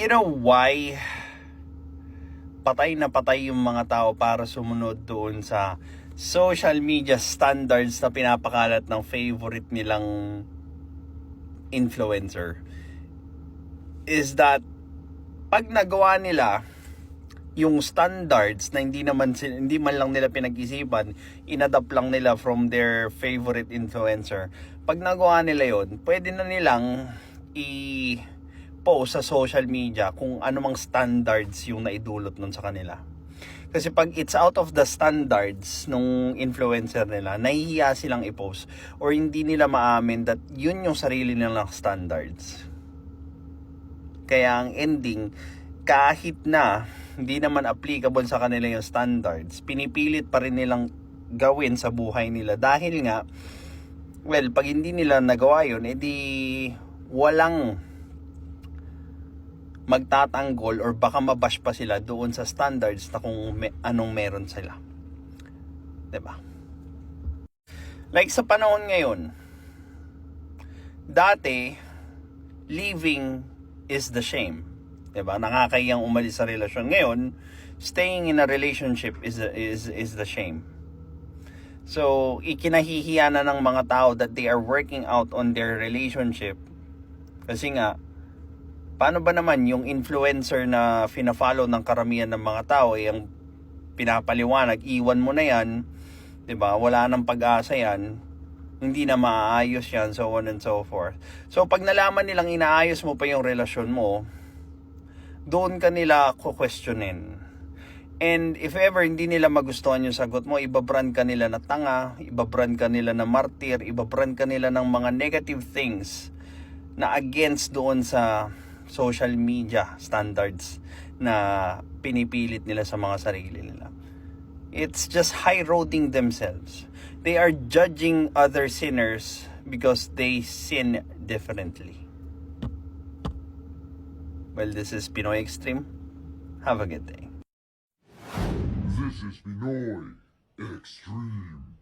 You know why patay na patay yung mga tao para sumunod doon sa social media standards na pinapakalat ng favorite nilang influencer? Is that pag nagawa nila yung standards na hindi man lang nila pinag-isipan, inadapt lang nila from their favorite influencer. Pag nagawa nila yon, pwede na nilang i-post sa social media kung anumang standards yung naidulot nun sa kanila. Kasi pag it's out of the standards nung influencer nila, nahihiya silang i-post or hindi nila maamin that yun yung sarili nilang standards. Kaya ang ending, kahit na hindi naman applicable sa kanila yung standards, pinipilit pa rin nilang gawin sa buhay nila dahil nga, well, pag hindi nila nagawa yun, edi walang magtatanggol or baka mabash pa sila doon sa standards na kung anong meron sila. 'Di ba? Like sa panahon ngayon, dati leaving is the shame. 'Di ba? Nakakayang umalis sa relasyon. Ngayon, staying in a relationship is the shame. So, ikinahihiya na ng mga tao that they are working out on their relationship. Kasi nga, paano ba naman yung influencer na fina-follow ng karamihan ng mga tao, yung pinapaliwanag, iwan mo na yan, 'di ba? Wala nang pag-asa yan, hindi na maayos yan, so on and so forth. So, pag nalaman nilang inaayos mo pa yung relasyon mo, doon ka nila questionin. And if ever hindi nila magustuhan yung sagot mo, ibabrand ka nila na tanga, ibabrand ka nila na martir, ibabrand ka nila ng mga negative things na against doon sa social media standards na pinipilit nila sa mga sarili nila. It's just high-roading themselves. They are judging other sinners because they sin differently. Well, this is Pinoy Extreme. Have a good day. This is Pinoy Extreme.